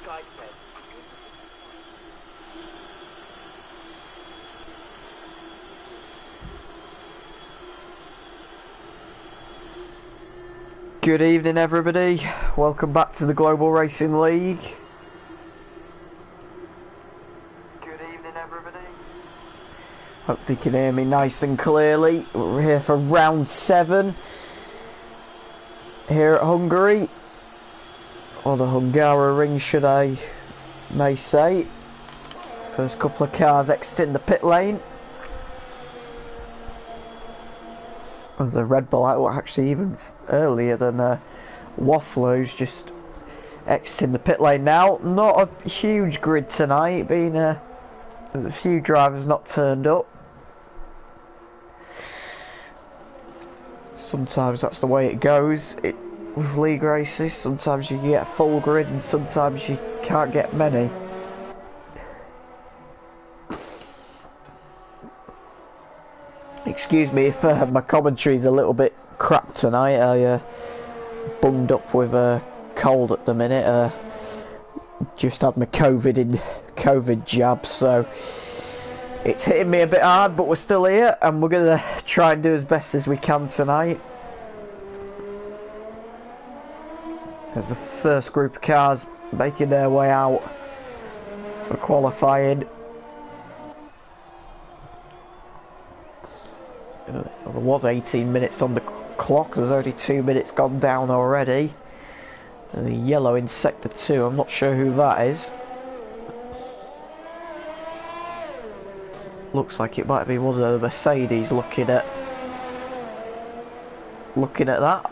guide says. Good evening, everybody. Welcome back to the Global Racing League. Good evening, everybody. Hopefully you can hear me nice and clearly. We're here for round 7 here at Hungary, or the Hungary ring, should I may say. First couple of cars exiting the pit lane. And the Red Bull out actually even earlier than Waffler, who's just exiting the pit lane now. Not a huge grid tonight, being a few drivers not turned up. Sometimes that's the way it goes with league races. Sometimes you get a full grid and sometimes you can't get many. Excuse me if my commentary's a little bit crap tonight. I bunged up with a cold at the minute. Just had my COVID jab, so it's hitting me a bit hard, but we're still here and we're going to try and do as best as we can tonight. As the first group of cars making their way out for qualifying. There was 18 minutes on the clock. There's only 2 minutes gone down already. And the yellow in sector 2, I'm not sure who that is. Looks like it might be one of the Mercedes looking at that.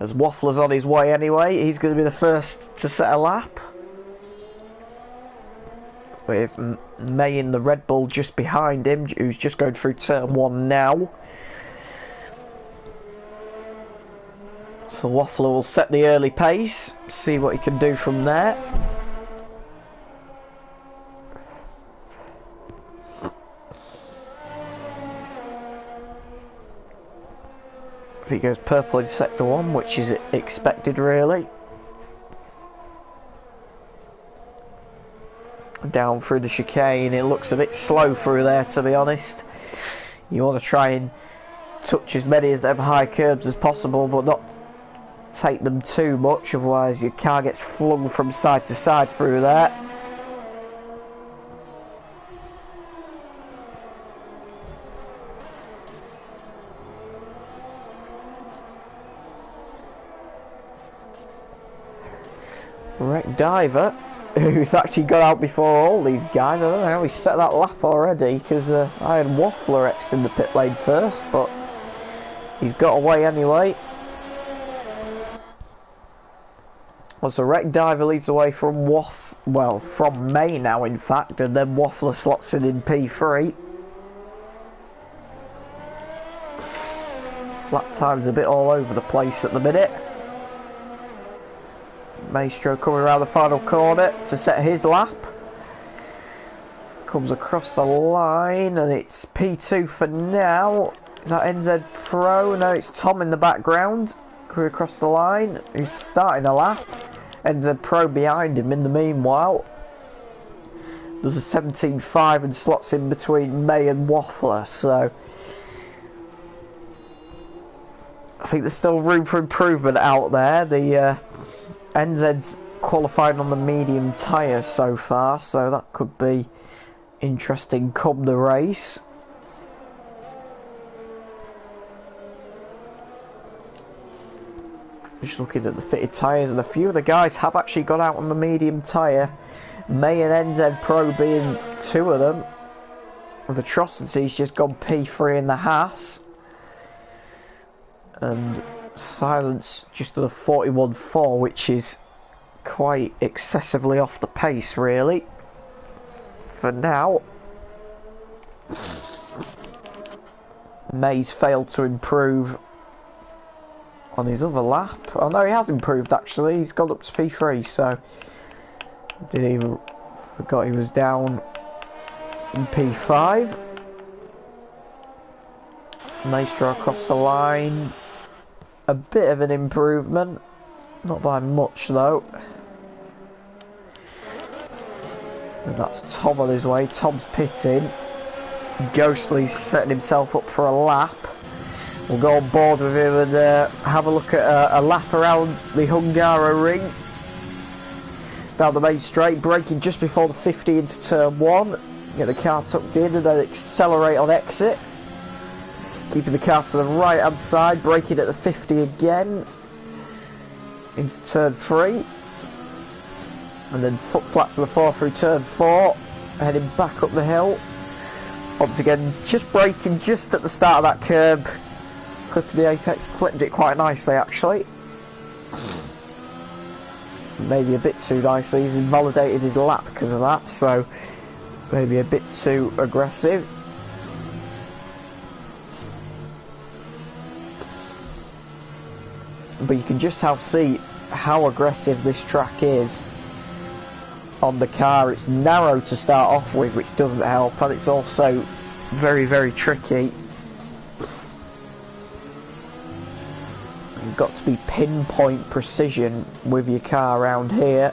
As Waffler's on his way anyway, he's going to be the first to set a lap. With May in the Red Bull just behind him, who's just going through turn 1 now. So Waffler will set the early pace, see what he can do from there. So he goes purple in sector 1, which is expected really. Down through the chicane, it looks a bit slow through there, to be honest. You want to try and touch as many of them high curbs as possible, but not take them too much, otherwise your car gets flung from side to side through there. Wreck Diver, who's actually got out before all these guys. I don't know how he set that lap already, because I had Waffler exiting the pit lane first, but he's got away anyway. Well, so Wreck Diver leads away from from May now in fact, and then Waffler slots in P3. Lap time's a bit all over the place at the minute. Maestro coming around the final corner to set his lap. Comes across the line and it's P2 for now. Is that NZ Pro? No, it's Tom in the background coming across the line, who's starting a lap. NZ Pro behind him in the meanwhile. There's a 17.5 and slots in between May and Waffler, so I think there's still room for improvement out there. The NZ's qualified on the medium tyre so far, so that could be interesting come the race. Just looking at the fitted tyres, and a few of the guys have actually got out on the medium tyre. May and NZ Pro being 2 of them. With Atrocity's just gone P3 in the Haas. And Silence just at a 41.4, which is quite excessively off the pace really for now. May's failed to improve on his other lap. Oh no, he has improved actually. He's gone up to P3, so didn't even forgot he was down in P5. Maestro across the line. a bit of an improvement. Not by much though. And that's Tom on his way. Tom's pitting. Ghostly's setting himself up for a lap. We'll go on board with him and have a look at a lap around the Hungary ring. Down the main straight, braking just before the 50 into turn 1. Get the car tucked in and then accelerate on exit. Keeping the car to the right hand side, braking at the 50 again. Into turn 3. And then foot flat to the 4 through turn 4. Heading back up the hill. Once again, just braking just at the start of that curb. Clipping the apex, clipped it quite nicely actually. Maybe a bit too nicely. He's invalidated his lap because of that, so maybe a bit too aggressive. But you can just see how aggressive this track is on the car. It's narrow to start off with, which doesn't help, and it's also very, very tricky. You've got to be pinpoint precision with your car around here.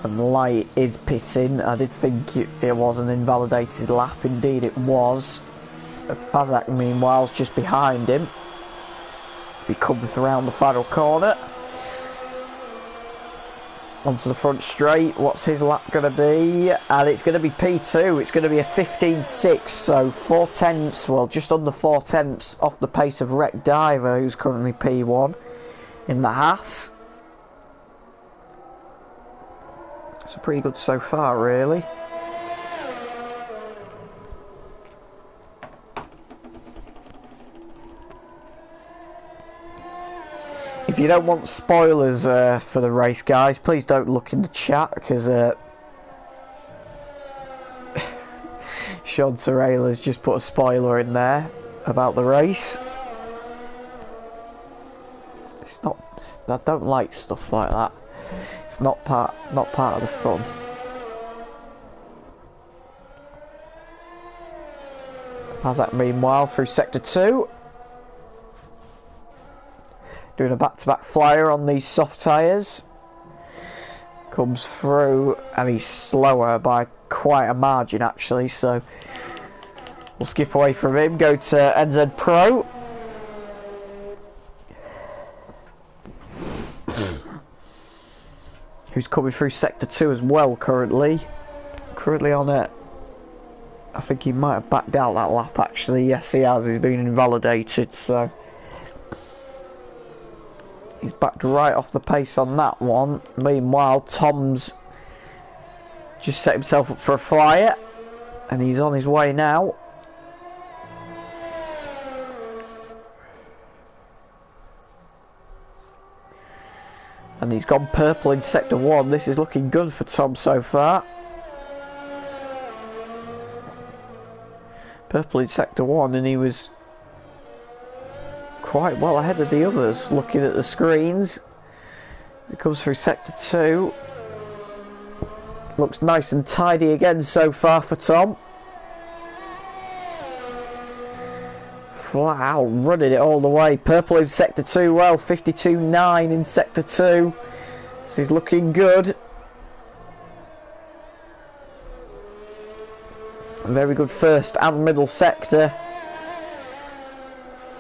And Light is pitting. I did think it was an invalidated lap, indeed it was. Fazak meanwhile is just behind him as he comes around the final corner. Onto the front straight. What's his lap going to be? And it's going to be P2. It's going to be a 15.6, so 4 tenths, well, just under 4 tenths off the pace of Wreck Diver, who's currently P1 in the Haas. It's pretty good so far, really. If you don't want spoilers for the race, guys, please don't look in the chat, because Sean Terrell just put a spoiler in there about the race. It's not. I don't like stuff like that. It's not part of the fun. Fazak meanwhile through sector 2. Doing a back-to-back flyer on these soft tyres. Comes through and he's slower by quite a margin actually, so we'll skip away from him, go to NZ Pro. Who's coming through sector 2 as well currently. Currently on it. I think he might have backed out that lap actually. Yes he has, he's been invalidated, so he's backed right off the pace on that one. Meanwhile, Tom's just set himself up for a flyer, and he's on his way now. And he's gone purple in sector 1. This is looking good for Tom so far. Purple in sector 1, and he was quite well ahead of the others looking at the screens. It comes through sector 2. Looks nice and tidy again so far for Tom. Flat out running it all the way. Purple in sector 2, well, 52.9 in sector 2. This is looking good. A very good first and middle sector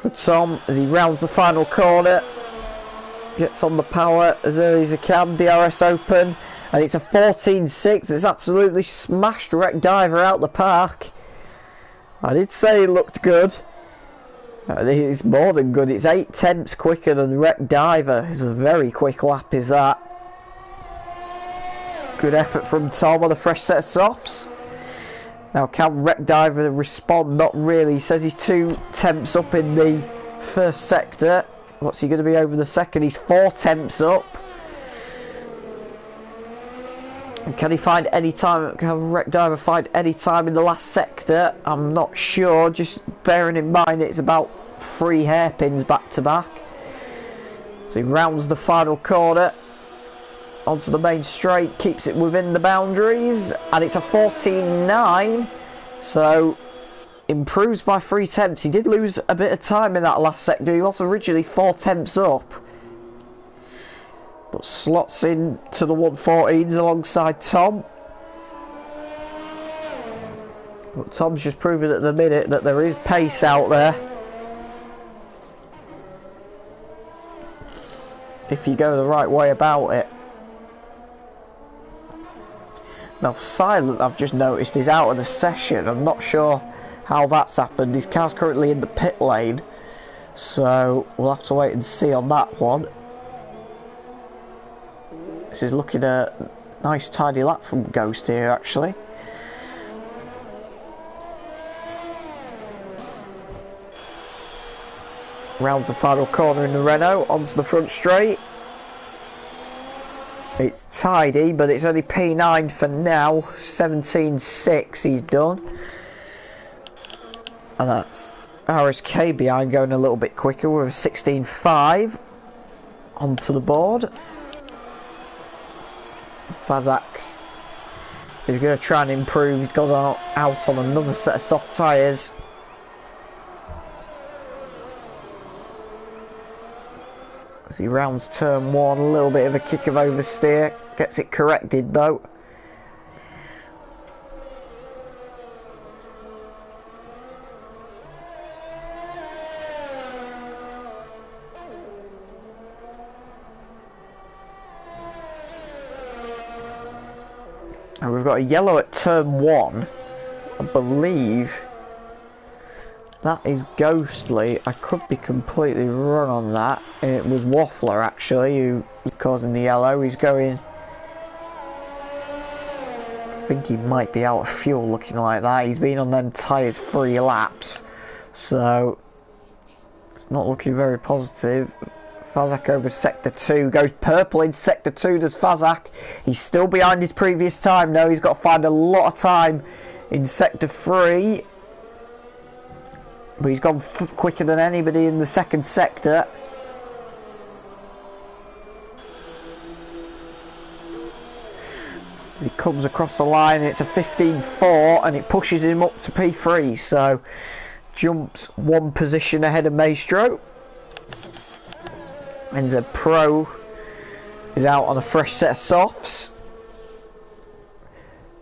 for Tom as he rounds the final corner. Gets on the power as early as he can. DRS open, and it's a 14.6. It's absolutely smashed Wreck Diver out the park. I did say it looked good. It's more than good. It's 8 tenths quicker than Wreck Diver. It's a very quick lap, is that. Good effort from Tom on a fresh set of softs. Now can Wreck Diver respond? Not really. He says he's 2 tenths up in the first sector. What's he going to be over the second? He's 4 tenths up. And can he find any time? Can Wreck Diver find any time in the last sector? I'm not sure. Just bearing in mind it's about 3 hairpins back to back. So he rounds the final corner onto the main straight, keeps it within the boundaries, and it's a 14.9. So improves by 3/10. He did lose a bit of time in that last sector. He was originally 4/10 up, but slots in to the 114s alongside Tom. But Tom's just proving at the minute that there is pace out there. If you go the right way about it. Now Silent, I've just noticed, is out of the session. I'm not sure how that's happened. His car's currently in the pit lane, so we'll have to wait and see on that one. This is looking a nice tidy lap from Ghost here actually. Rounds the final corner in the Renault, onto the front straight. It's tidy, but it's only P9 for now. 17.6 he's done. And that's RSK behind, going a little bit quicker with a 16.5 onto the board. Fazak is going to try and improve. He's got out on another set of soft tyres. As he rounds turn 1, a little bit of a kick of oversteer, gets it corrected though. And we've got a yellow at turn 1, I believe. That is Ghostly. I could be completely wrong on that. It was Waffler actually who was causing the yellow. He's going... I think he might be out of fuel looking like that. He's been on them tyres 3 laps. So it's not looking very positive. Fazak over sector 2. Goes purple in sector 2 does Fazak. He's still behind his previous time though. He's got to find a lot of time in sector 3. But he's gone quicker than anybody in the second sector. He comes across the line, it's a 15.4 and it pushes him up to P3, so jumps 1 position ahead of Maestro. NZ Pro is out on a fresh set of softs.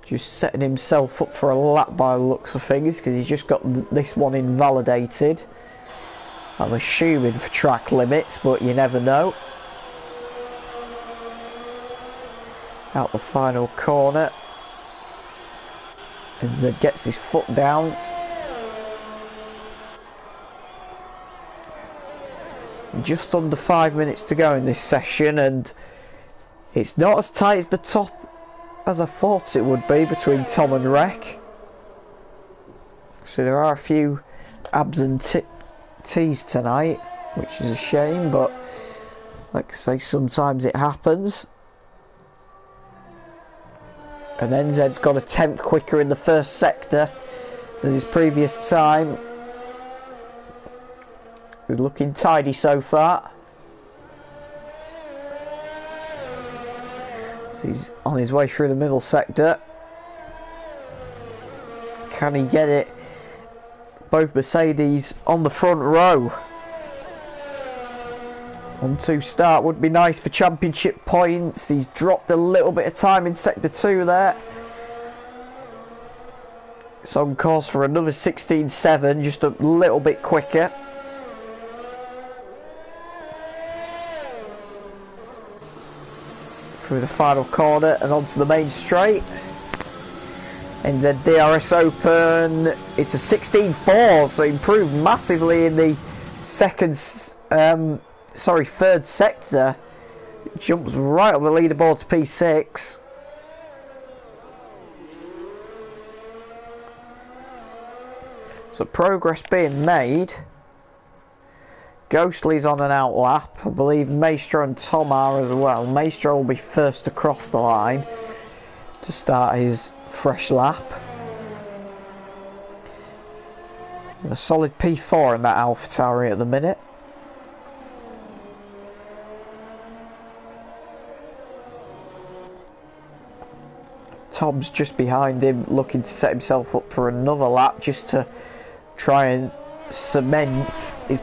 Just setting himself up for a lap by the looks of things, because he's just got this one invalidated. I'm assuming for track limits, but you never know. Out the final corner. And then gets his foot down. Just under 5 minutes to go in this session, and it's not as tight as the top as I thought it would be between Tom and Rec. So there are a few absentees tonight, which is a shame, but like I say, sometimes it happens. And NZ's got a 10th quicker in the first sector than his previous time. He's looking tidy so far. So he's on his way through the middle sector. Can he get it? Both Mercedes on the front row. 1-2 start would be nice for championship points. He's dropped a little bit of time in sector 2 there. It's on course for another 16.7, just a little bit quicker. Through the final corner and onto the main straight. NZ DRS Open, it's a 16.4, so improved massively in the third sector. It jumps right on the leaderboard to P6. So progress being made. Ghostly's on an out lap. I believe Maestro and Tom are as well. Maestro will be first across the line to start his fresh lap. And a solid P4 in that AlphaTauri at the minute. Tom's just behind him, looking to set himself up for another lap, just to try and cement his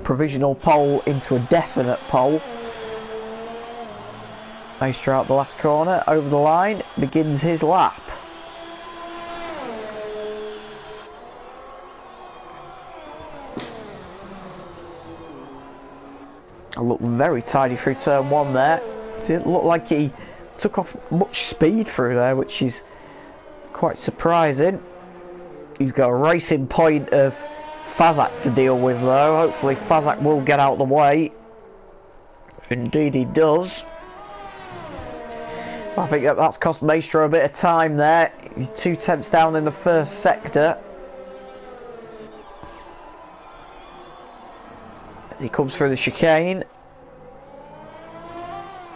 provisional pole into a definite pole. Maestro out the last corner, over the line, begins his lap. Looked very tidy through turn 1 there. Didn't look like he took off much speed through there, which is quite surprising. He's got a racing point of Fazak to deal with though. Hopefully Fazak will get out of the way. Indeed he does. I think that's cost Maestro a bit of time there. He's 2 tenths down in the first sector. As he comes through the chicane.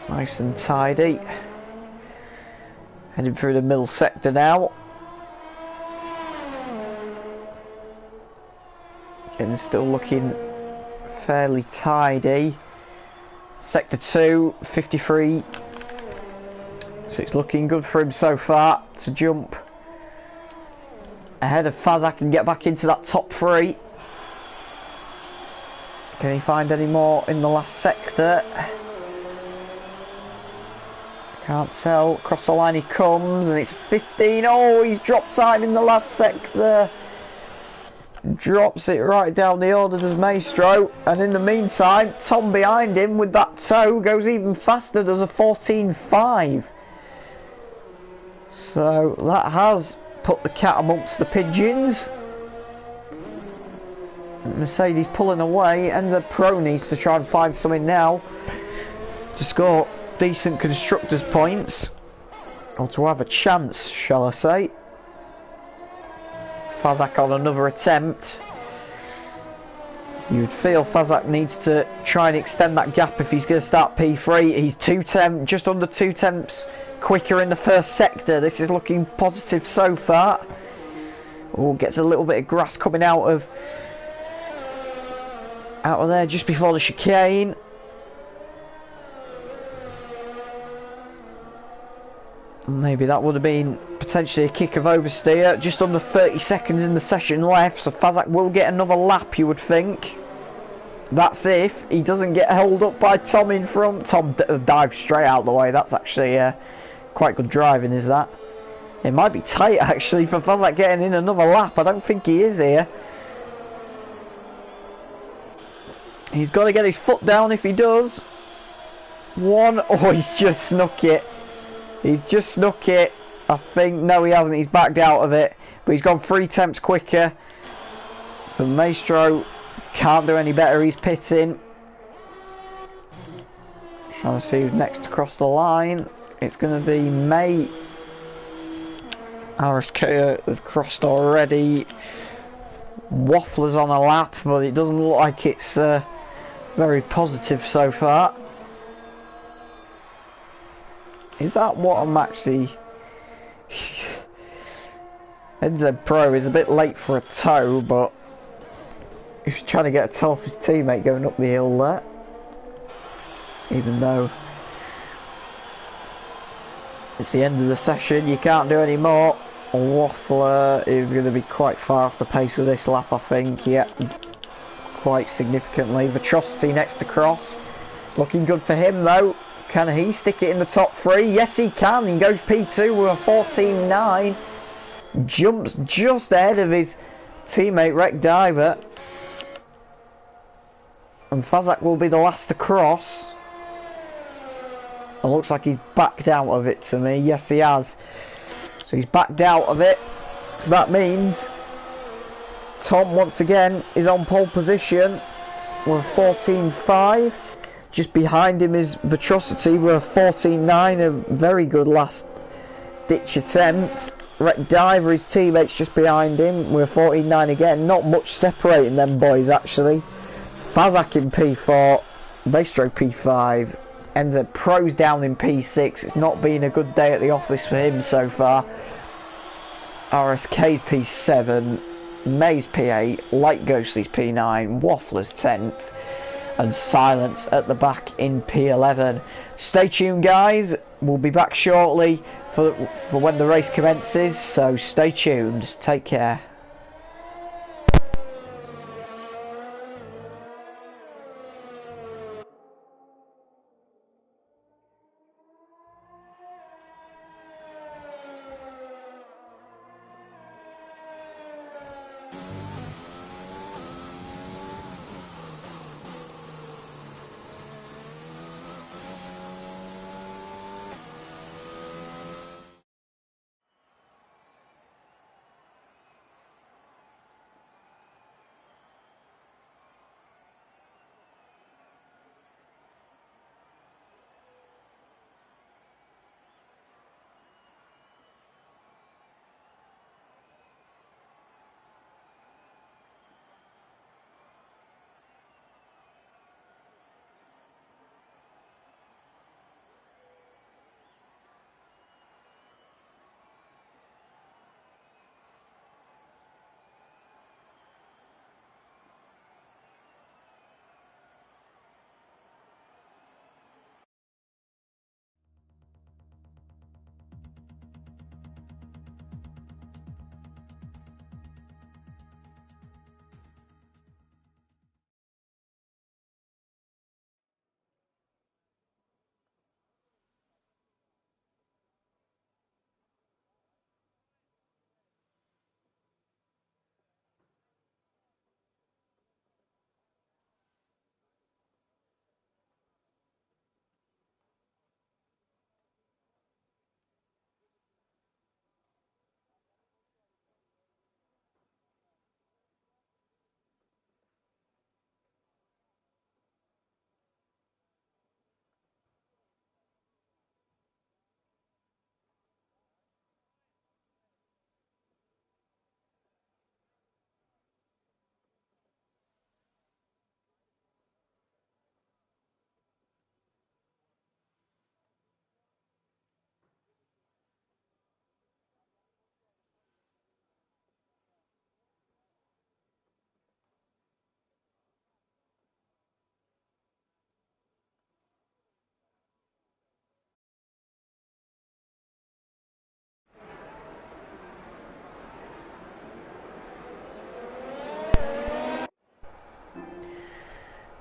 Nice and tidy. Heading through the middle sector now. Again, still looking fairly tidy. Sector 2, 53. So it's looking good for him so far to jump ahead of Fazak and get back into that top 3. Can he find any more in the last sector? Can't tell. Across the line he comes and it's 15. Oh, he's dropped time in the last sector. Drops it right down the order, does Maestro. And in the meantime, Tom behind him with that toe goes even faster, does a 14.5. So that has put the cat amongst the pigeons. Mercedes pulling away. NZ Pro needs to try and find something now to score decent constructors points, or to have a chance, shall I say. Fazak on another attempt. You'd feel Fazak needs to try and extend that gap if he's going to start P3. He's just under 2 tenths quicker in the first sector. This is looking positive so far. Oh, gets a little bit of grass coming out of there just before the chicane. Maybe that would have been potentially a kick of oversteer. Just under 30 seconds in the session left, so Fazak will get another lap, you would think. That's if he doesn't get held up by Tom in front. Tom dives straight out the way. That's actually quite good driving, is that? It might be tight actually for Fazak getting in another lap. I don't think he is here. He's got to get his foot down if he does. Oh, he's just snuck it. He's just snuck it. I think, no he hasn't, he's backed out of it. But he's gone 3 tenths quicker. So Maestro can't do any better, he's pitting. Trying to see who's next to cross the line. It's going to be May. RSK have crossed already. Waffler's on a lap, but it doesn't look like it's very positive so far. Is that what I'm actually... NZ Pro is a bit late for a toe, but he's trying to get a toe off his teammate going up the hill there. Even though it's the end of the session, you can't do any more. Waffler is going to be quite far off the pace of this lap, I think. Yeah, quite significantly. Vitrosity next to cross. Looking good for him though. Can he stick it in the top 3? Yes he can. He goes P2 with a 14.9. Jumps just ahead of his teammate Wreck Diver. And Fazak will be the last to cross. It looks like he's backed out of it to me. Yes he has. So he's backed out of it. So that means Tom once again is on pole position with a 14.5. Just behind him is Vitrosity with a 14.9, a very good last ditch attempt. Wreck Diver, his teammates just behind him with a 14.9 again. Not much separating them boys actually. Fazak in P4, Maestro P5, NZ Pro's down in P6. It's not been a good day at the office for him so far. RSK's P7, May's P8, Light Ghostly's P9, Waffler's 10th. And Silence at the back in P11. Stay tuned guys, we'll be back shortly for when the race commences, so stay tuned, take care.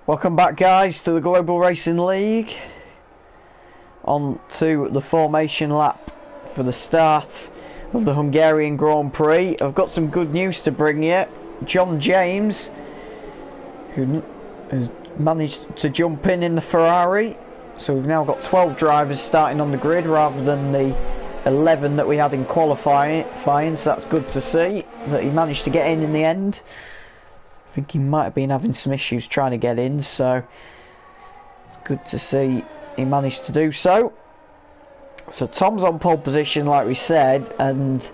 Welcome back, guys, to the Global Racing League. On to the formation lap for the start of the Hungarian Grand Prix. I've got some good news to bring you. John James, who has managed to jump in the Ferrari. So we've now got 12 drivers starting on the grid rather than the 11 that we had in qualifying. So that's good to see that he managed to get in the end. I think he might have been having some issues trying to get in, so it's good to see he managed to do so. So Tom's on pole position, like we said, and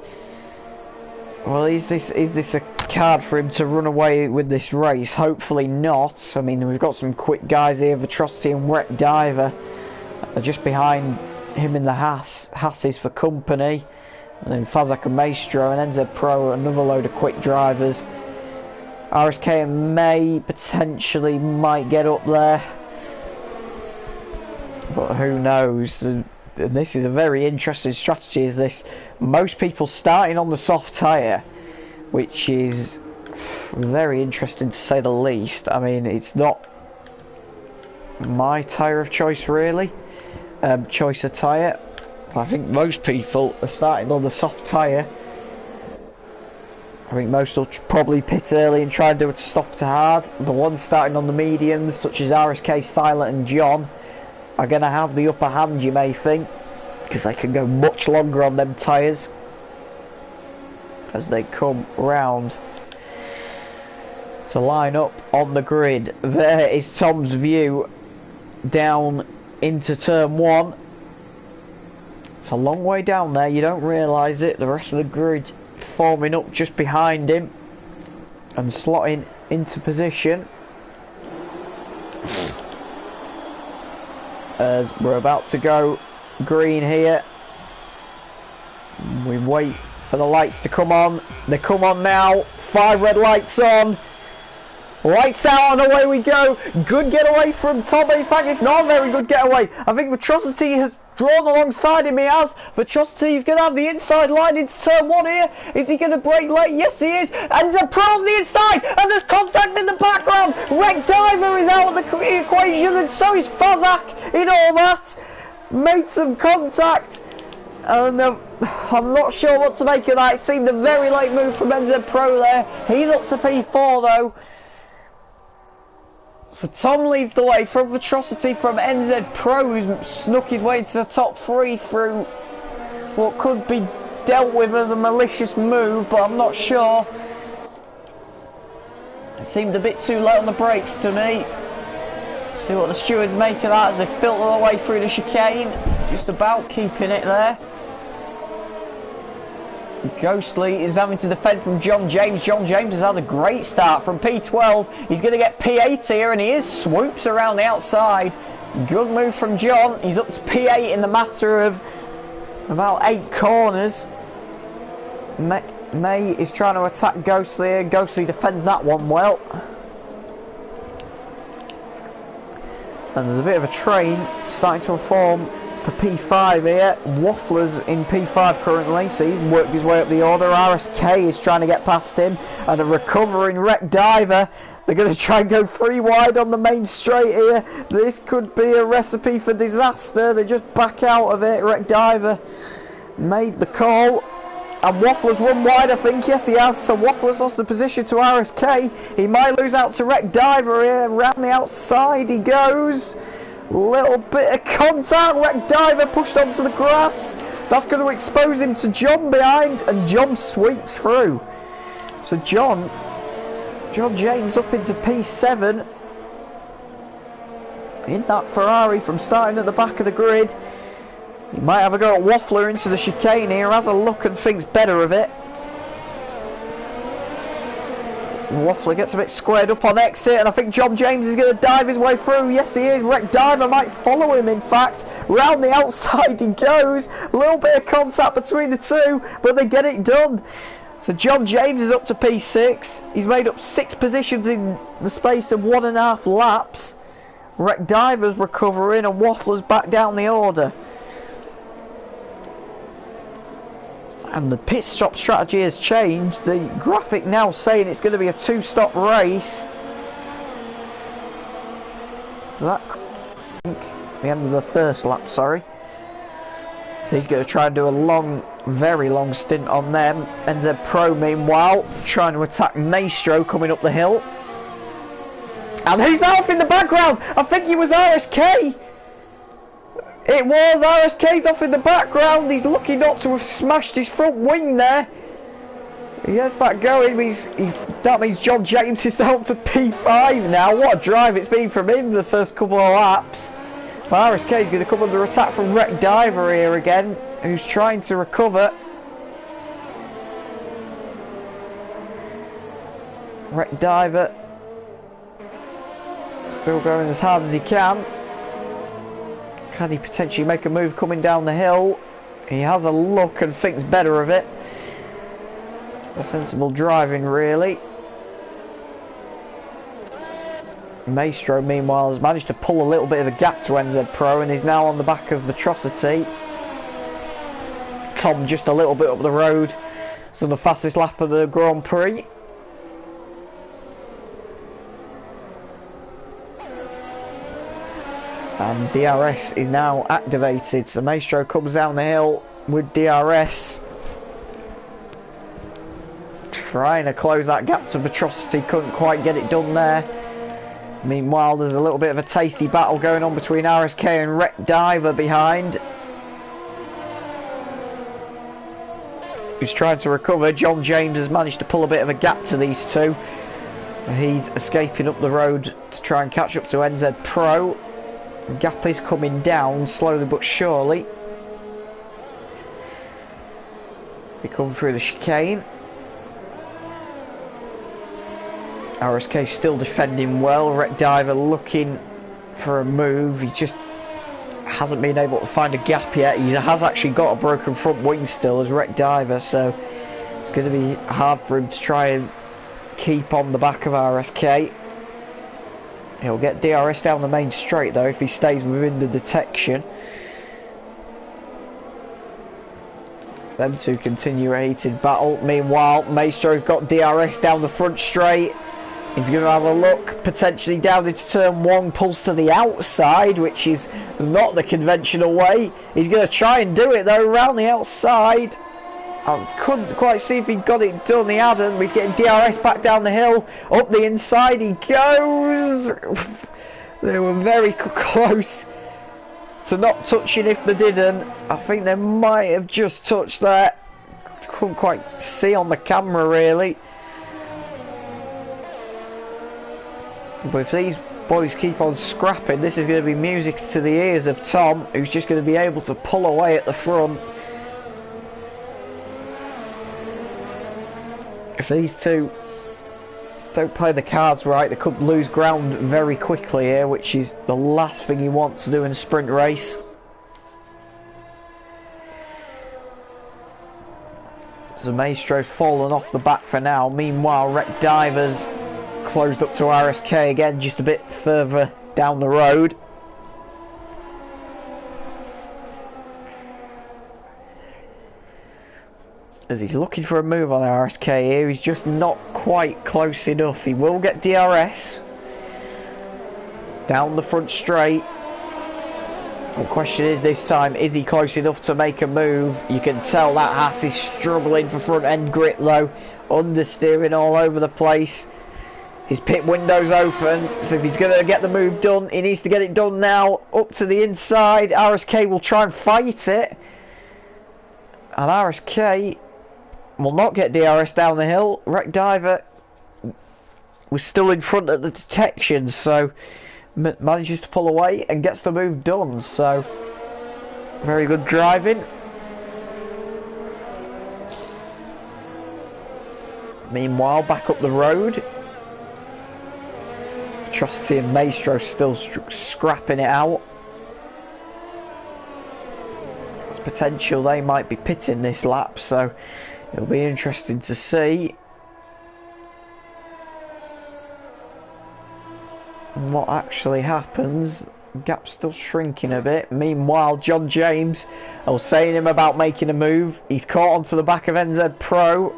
well, is this a card for him to run away with this race? Hopefully not. I mean, we've got some quick guys here. Vitrocity and Wreck Diver are just behind him in the Hasses for company, and then Fazak and Maestro and NZ Pro, another load of quick drivers. RSK and May potentially might get up there, but who knows. And this is a very interesting strategy, is this. Most people starting on the soft tyre, which is very interesting to say the least. I mean, it's not my tyre of choice really, choice of tyre. I think most people are starting on the soft tyre. I think most will probably pit early and try and do it to stop to hard. The ones starting on the mediums, such as RSK, Silent and John, are going to have the upper hand, you may think, because they can go much longer on them tyres as they come round to line up on the grid. There is Tom's view down into turn 1. It's a long way down there, you don't realise it. The rest of the grid forming up just behind him and slotting into position as we're about to go green here. We wait for the lights to come on. They come on now. 5 red lights on. Lights out and away we go. Good getaway from Tom. In fact, it's not a very good getaway. I think Vitrocity has drawn alongside him. He has. Vitrocity is going to have the inside line into turn 1 here. Is he going to brake late? Yes, he is. And there's a pro on the inside. And there's contact in the background. Wreck Diver is out of the equation. And so is Fazak in all that. Made some contact. And I'm not sure what to make of that. It seemed a very late move from NZ Pro there. He's up to P4 though. So Tom leads the way from Vitrocity from NZ Pro, who's snuck his way into the top 3 through what could be dealt with as a malicious move, but I'm not sure. It seemed a bit too late on the brakes to me. See what the stewards make of that as they filter their way through the chicane. Just about keeping it there. Ghostly is having to defend from John James. John James has had a great start from P12. He's going to get P8 here, and he is. Swoops around the outside. Good move from John. He's up to P8 in the matter of about 8 corners. May is trying to attack Ghostly here. Ghostly defends that one well. And there's a bit of a train starting to form for P5 here. Waffler's in P5 currently, so he's worked his way up the order. RSK is trying to get past him, and a recovering Wreck Diver. They're going to try and go 3 wide on the main straight here. This could be a recipe for disaster. They just back out of it. Wreck Diver made the call, and Waffler's run wide, I think. Yes, he has. So Waffler's lost the position to RSK. He might lose out to Wreck Diver here. Round the outside he goes. Little bit of contact. Wreck Diver pushed onto the grass. That's going to expose him to John behind, and John sweeps through. So John James up into P7 in that Ferrari from starting at the back of the grid. He might have a go at Waffler into the chicane here. Has a look and thinks better of it. Waffler gets a bit squared up on exit, and I think John James is going to dive his way through. Yes, he is. Wreck Diver might follow him, in fact. Round the outside he goes. A little bit of contact between the two, but they get it done. So John James is up to P6. He's made up 6 positions in the space of 1.5 laps. Wreck Diver's recovering, and Waffler's back down the order. And the pit stop strategy has changed. The graphic now saying it's going to be a 2-stop race. So that, the end of the first lap, sorry. He's going to try and do a long, very long stint on them. NZ Pro, meanwhile, trying to attack Maestro coming up the hill. And who's off in the background? I think he was RSK. It was RSK's off in the background. He's lucky not to have smashed his front wing there. He gets back going. That means John James is down to P5 now. What a drive it's been from him the first couple of laps. But RSK is going to come under attack from Wreck Diver here again, who's trying to recover. Wreck Diver still going as hard as he can. Can he potentially make a move coming down the hill? He has a look and thinks better of it. A sensible driving, really. Maestro, meanwhile, has managed to pull a little bit of a gap to NZ Pro and is now on the back of Atrocity. Tom just a little bit up the road. So the fastest lap of the Grand Prix. And DRS is now activated, so Maestro comes down the hill with DRS. Trying to close that gap to Atrocity, couldn't quite get it done there. Meanwhile, there's a little bit of a tasty battle going on between RSK and Wreck Diver behind. He's trying to recover. John James has managed to pull a bit of a gap to these two. He's escaping up the road to try and catch up to NZ Pro. The gap is coming down slowly but surely. They come through the chicane. RSK still defending well. Wreck Diver looking for a move. He just hasn't been able to find a gap yet. He has actually got a broken front wing still as Wreck Diver, so it's going to be hard for him to try and keep on the back of RSK. He'll get DRS down the main straight though if he stays within the detection. Them two continue a heated battle. Meanwhile, Maestro's got DRS down the front straight. He's going to have a look potentially down into turn one, pulls to the outside, which is not the conventional way. He's going to try and do it though around the outside. I couldn't quite see if he got it done. He hadn't. He's getting DRS back down the hill. Up the inside he goes. They were very close to not touching if they didn't. I think they might have just touched there. Couldn't quite see on the camera really. But if these boys keep on scrapping, this is going to be music to the ears of Tom, who's just going to be able to pull away at the front. If these two don't play the cards right, they could lose ground very quickly here, which is the last thing you want to do in a sprint race. So Maestro's fallen off the back for now. Meanwhile, Wreck Diver's closed up to RSK again, just a bit further down the road. As he's looking for a move on RSK here, he's just not quite close enough. He will get DRS down the front straight. The question is this time, is he close enough to make a move? You can tell that Haas is struggling for front end grip though, understeering all over the place. His pit window's open, so if he's going to get the move done, he needs to get it done now. Up to the inside, RSK will try and fight it. And RSK will not get DRS down the hill. Wreck Diver was still in front at the detection, so manages to pull away and gets the move done. So, very good driving. Meanwhile, back up the road. Atrocity and Maestro still scrapping it out. There's potential they might be pitting this lap, so it'll be interesting to see what actually happens. Gap's still shrinking a bit. Meanwhile, John James, I was saying him about making a move. He's caught onto the back of NZ Pro.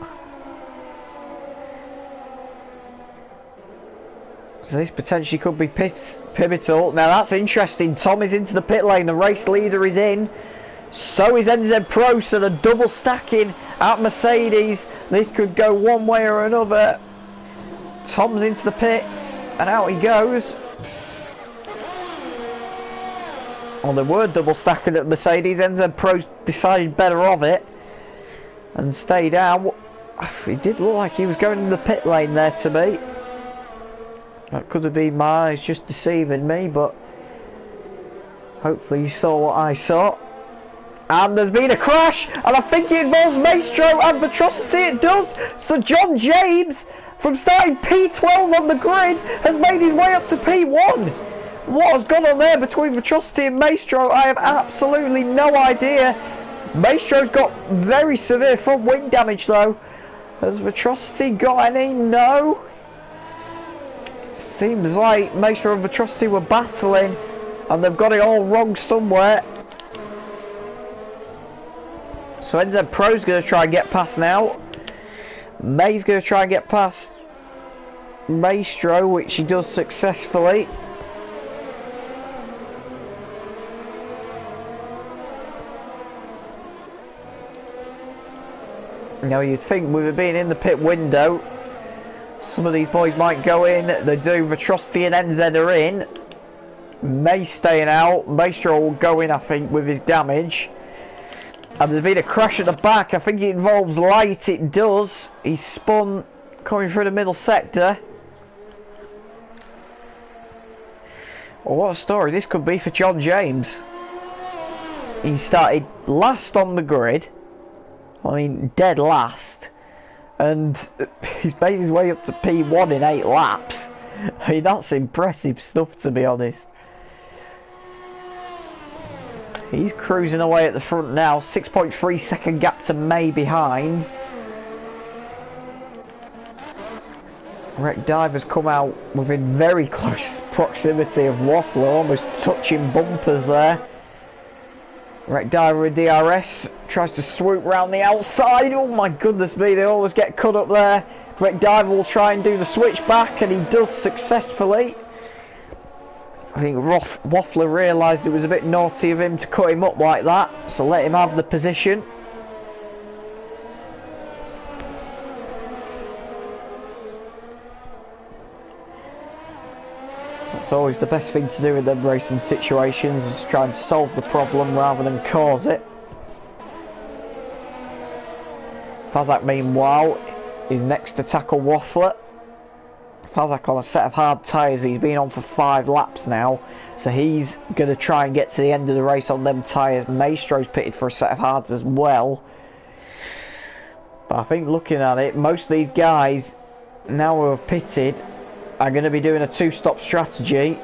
So this potentially could be pivotal. Now that's interesting. Tom is into the pit lane. The race leader is in. So is NZ Pro. So they're double stacking at Mercedes. This could go one way or another. Tom's into the pits. And out he goes. Well, they were double stacking at Mercedes. NZ Pro decided better of it. And stayed out. It did look like he was going in the pit lane there to me. That could have been my eyes just deceiving me, but hopefully you saw what I saw. And there's been a crash, and I think it involves Maestro and Vitrocity. It does. So John James, from starting P12 on the grid, has made his way up to P1. What has gone on there between Vitrocity and Maestro, I have absolutely no idea. Maestro's got very severe front wing damage though. Has Vitrocity got any? No. Seems like Maestro and Vitrocity were battling and they've got it all wrong somewhere. So NZ Pro's going to try and get past now. May's going to try and get past Maestro, which he does successfully. Now you'd think with it being in the pit window, some of these boys might go in. They do. Vitrocity and NZ are in. May staying out. Maestro will go in, I think, with his damage. And there's been a crash at the back. I think it involves Light. It does. He's spun coming through the middle sector. Well, what a story this could be for John James. He started last on the grid. I mean, dead last. And he's made his way up to P1 in 8 laps. I mean, that's impressive stuff, to be honest. He's cruising away at the front now. 6.3 second gap to May behind. Wreck Diver's come out within very close proximity of Waffler, almost touching bumpers there. Wreck Diver with DRS tries to swoop round the outside. Oh my goodness me, they always get cut up there. Wreck Diver will try and do the switch back, and he does successfully. I think Waffler realised it was a bit naughty of him to cut him up like that, so let him have the position. That's always the best thing to do in them racing situations, is try and solve the problem rather than cause it. Fazak meanwhile is next to tackle Waffler. Fazak on a set of hard tyres. He's been on for 5 laps now, so he's going to try and get to the end of the race on them tyres. Maestro's pitted for a set of hards as well, but I think looking at it, most of these guys now who have pitted are going to be doing a 2-stop strategy.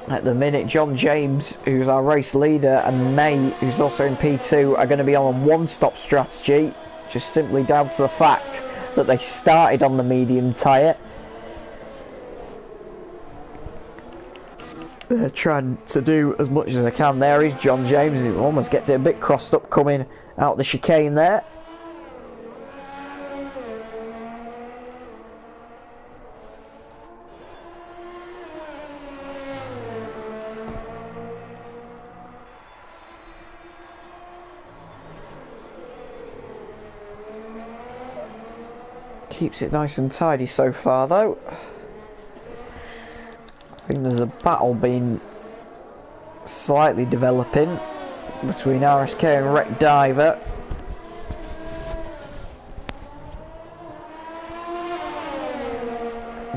At the minute, John James, who's our race leader, and May, who's also in P2, are going to be on a 1-stop strategy, just simply down to the fact that they started on the medium tyre. They're trying to do as much as they can. There is John James, who almost gets it a bit crossed up coming out the chicane there. Keeps it nice and tidy so far though. I think there's a battle been slightly developing between RSK and Wreck Diver.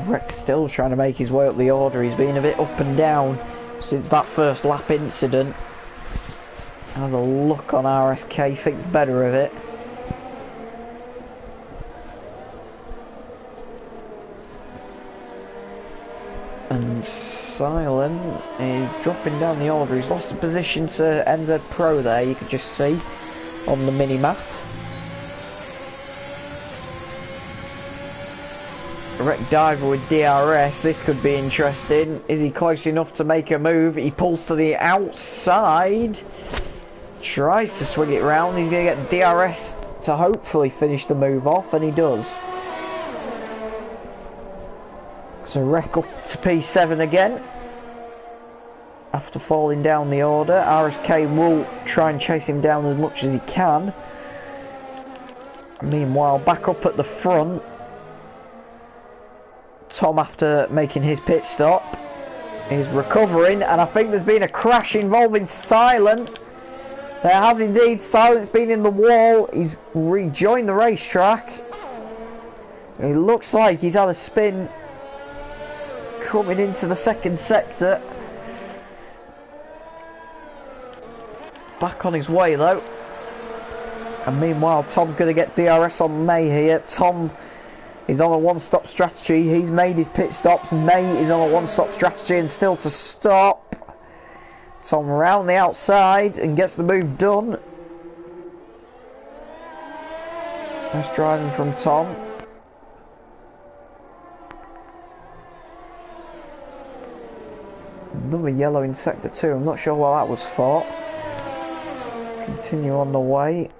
Wreck's still trying to make his way up the order. He's been a bit up and down since that first lap incident. Has a look on RSK, thinks better of it. And Silent is dropping down the order. He's lost a position to NZ Pro there, you can just see on the mini-map. Wreck Diver with DRS, this could be interesting. Is he close enough to make a move? He pulls to the outside. Tries to swing it round. He's going to get DRS to hopefully finish the move off, and he does. So wreck up to P7 again. After falling down the order, RSK will try and chase him down as much as he can. Meanwhile, back up at the front, Tom, after making his pit stop, is recovering, and I think there's been a crash involving Silent. There has indeed. Silent's been in the wall. He's rejoined the racetrack. It looks like he's had a spin coming into the second sector. Back on his way though. And meanwhile, Tom's going to get DRS on May here. Tom is on a one-stop strategy. He's made his pit stops. May is on a one-stop strategy and still to stop. Tom around the outside and gets the move done. Nice driving from Tom. Another yellow in sector 2. I'm not sure what that was for. Continue on the way.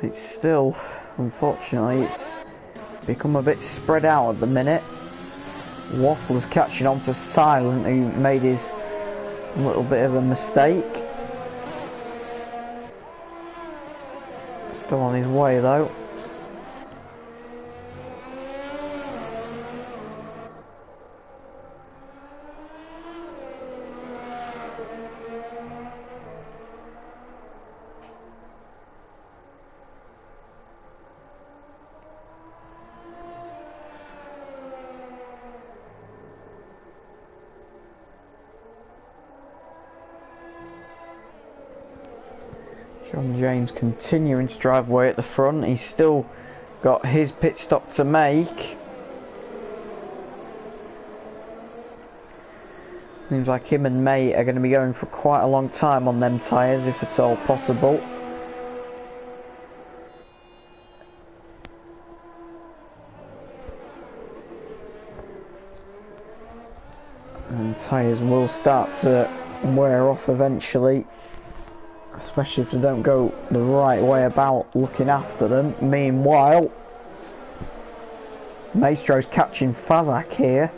It's still, unfortunately, it's become a bit spread out at the minute. Waffle's catching on to Silent, who made his little bit of a mistake. Still on his way though. John James continuing to drive away at the front. He's still got his pit stop to make. Seems like him and May are going to be going for quite a long time on them tyres, if at all possible. And tyres will start to wear off eventually, especially if they don't go the right way about looking after them. Meanwhile, Maestro's catching Fazak here,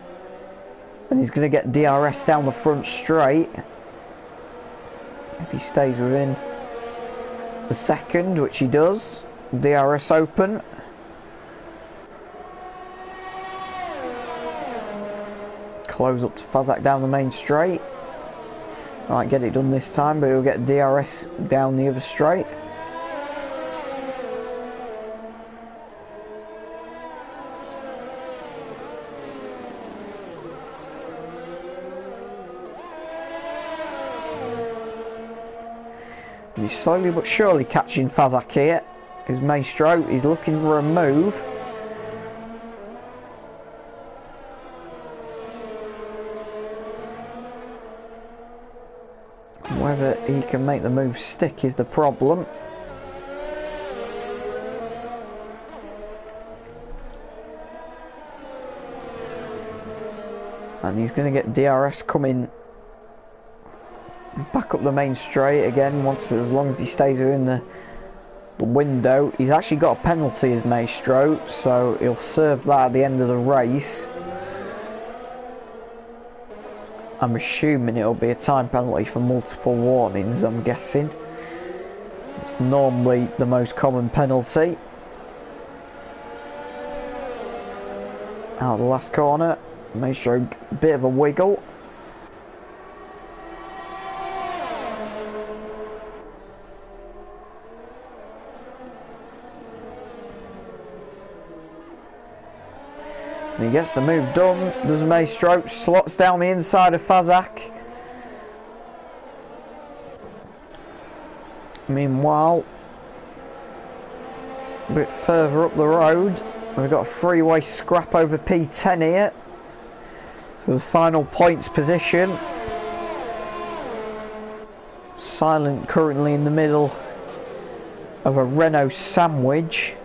and he's going to get DRS down the front straight if he stays within the second, which he does. DRS open. Close up to Fazak down the main straight. Might get it done this time, but he'll get DRS down the other straight. And he's slowly but surely catching Fazak here. His Maestro, he's looking for a move. Whether he can make the move stick is the problem. And he's going to get DRS coming back up the main straight again, as long as he stays within the window. He's actually got a penalty as Maestro, so he'll serve that at the end of the race. I'm assuming it'll be a time penalty for multiple warnings, I'm guessing. It's normally the most common penalty. Out of the last corner, make sure a bit of a wiggle. And he gets the move done, does a maestro, slots down the inside of Fazak. Meanwhile, a bit further up the road, we've got a three-way scrap over P10 here. So the final points position. Silent currently in the middle of a Renault sandwich.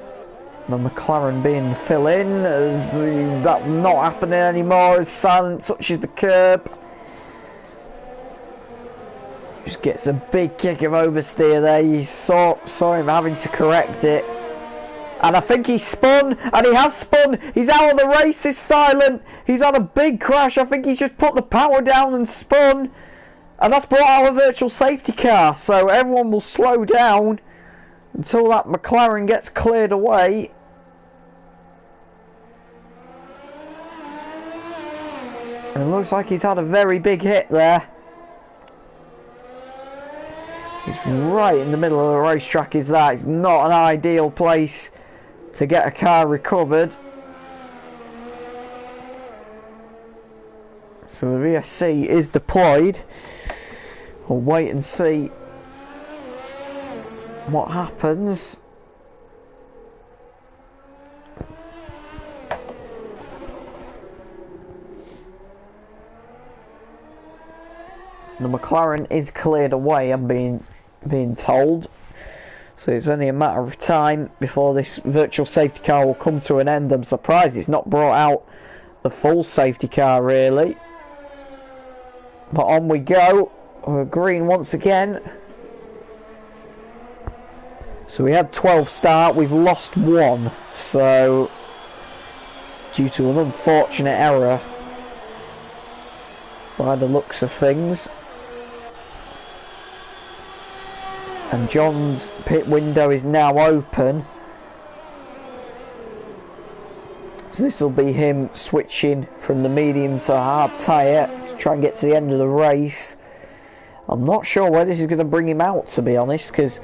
The McLaren being the fill-in, as that's not happening anymore as Silent touches the curb. Just gets a big kick of oversteer there. You saw him having to correct it. And I think he spun, and he has spun. He's out of the race, is Silent. He's had a big crash. I think he's just put the power down and spun. And that's brought out a virtual safety car. So everyone will slow down until that McLaren gets cleared away. And it looks like he's had a very big hit there. He's right in the middle of the racetrack, is that. It's not an ideal place to get a car recovered. So the VSC is deployed. We'll wait and see what happens. The McLaren is cleared away, I'm being told. So it's only a matter of time before this virtual safety car will come to an end. I'm surprised it's not brought out the full safety car, really. But on we go. We're green once again. So we had 12 start, we've lost 1. So, due to an unfortunate error by the looks of things. And John's pit window is now open. So this will be him switching from the medium to hard tyre to try and get to the end of the race. I'm not sure where this is going to bring him out, to be honest, because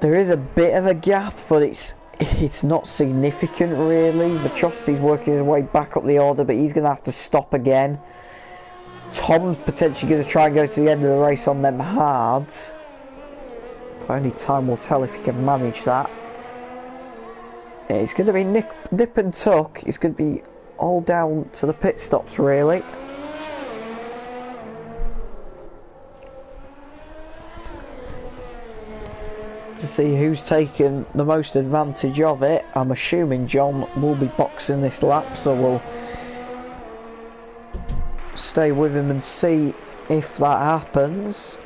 there is a bit of a gap, but it's not significant really. Vetrosti's working his way back up the order, but he's going to have to stop again. Tom's potentially going to try and go to the end of the race on them hards. Only time will tell if he can manage that. Yeah, it's going to be nip and tuck. It's going to be all down to the pit stops, really. To see who's taken the most advantage of it. I'm assuming John will be boxing this lap, so we'll stay with him and see if that happens.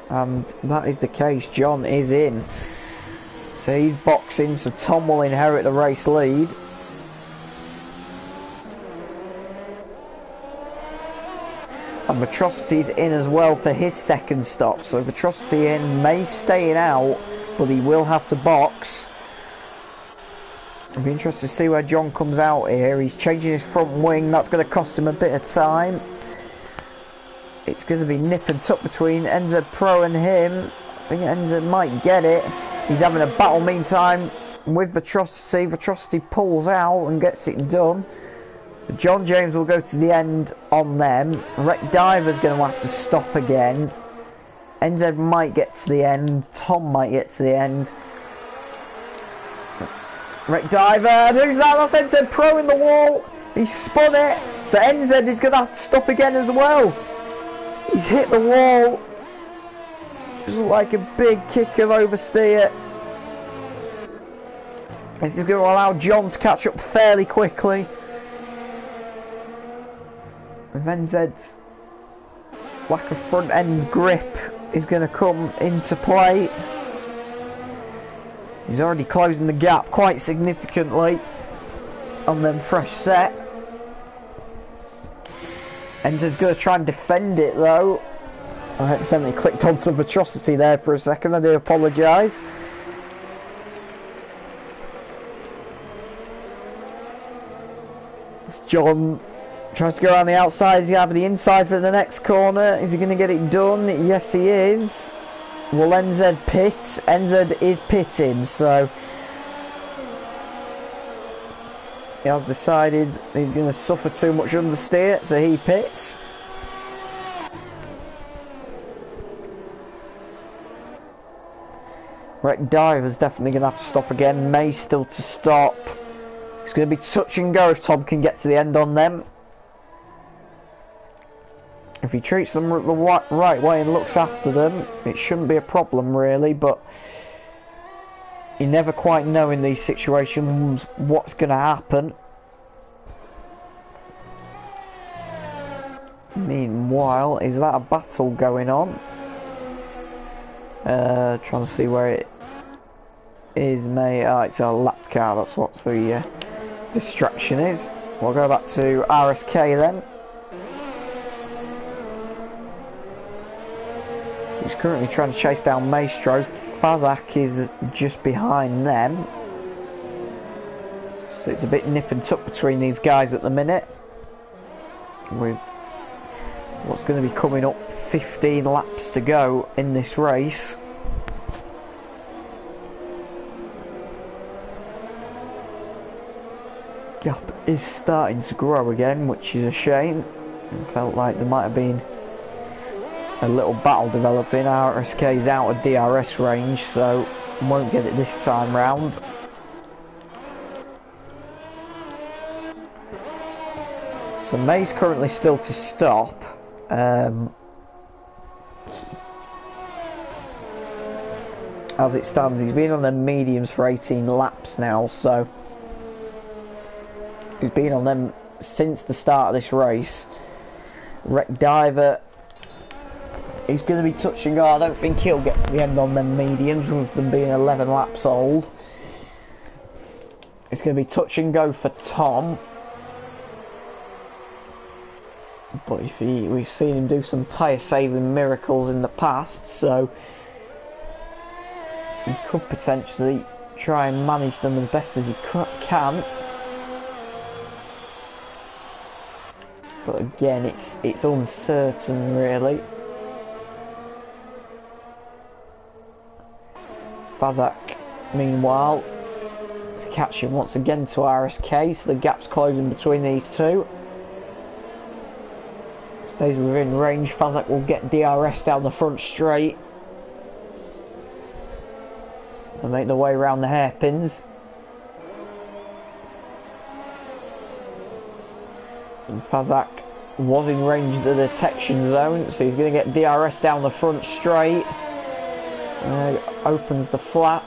And that is the case. John is in. So he's boxing, so Tom will inherit the race lead. And Vetrosti's in as well for his second stop. So Vetrosti in, may stay out, but he will have to box. I'll be interested to see where John comes out here. He's changing his front wing. That's going to cost him a bit of time. It's going to be nip and tuck between NZ Pro and him. I think NZ might get it. He's having a battle meantime with Vetrosti. Vetrosti pulls out and gets it done. John James will go to the end on them. Wreck Diver's going to have to stop again. NZ might get to the end. Tom might get to the end. Wreck Diver. Who's that? That's NZ Pro in the wall. He spun it. So NZ is going to have to stop again as well. He's hit the wall. Just like a big kick of oversteer. This is going to allow John to catch up fairly quickly. With NZ's lack of front end grip is going to come into play. He's already closing the gap quite significantly on them fresh set. NZ's going to try and defend it though. I accidentally clicked on some atrocity there for a second, I do apologise. John tries to go around the outside. Is he having the inside for the next corner? Is he going to get it done? Yes, he is. Will NZ pit? NZ is pitting, so he has decided he's going to suffer too much understeer, so he pits. Wreck Diver's definitely going to have to stop again. May still to stop. It's going to be touch and go if Tom can get to the end on them. If he treats them the right way and looks after them, it shouldn't be a problem really, but you never quite know in these situations what's going to happen. Meanwhile, is that a battle going on? Trying to see where it is, mate. Oh, it's a lap car, that's what the distraction is. We'll go back to RSK then. He's currently trying to chase down Maestro. Fazak is just behind them. So it's a bit nip and tuck between these guys at the minute. With what's going to be coming up 15 laps to go in this race. Gap is starting to grow again, which is a shame. It felt like there might have been a little battle developing. RSK is out of DRS range, so won't get it this time round. So May's currently still to stop. As it stands, he's been on the mediums for 18 laps now, so he's been on them since the start of this race. Wreck Diver, he's going to be touch and go. I don't think he'll get to the end on them mediums with them being 11 laps old. It's going to be touch and go for Tom. But we've seen him do some tyre saving miracles in the past, so he could potentially try and manage them as best as he can. But again, it's uncertain really. Fazak, meanwhile, to catch him once again to RSK, so the gap's closing between these two. Stays within range. Fazak will get DRS down the front straight and make the way around the hairpins. And Fazak was in range of the detection zone, so he's going to get DRS down the front straight. Opens the flap.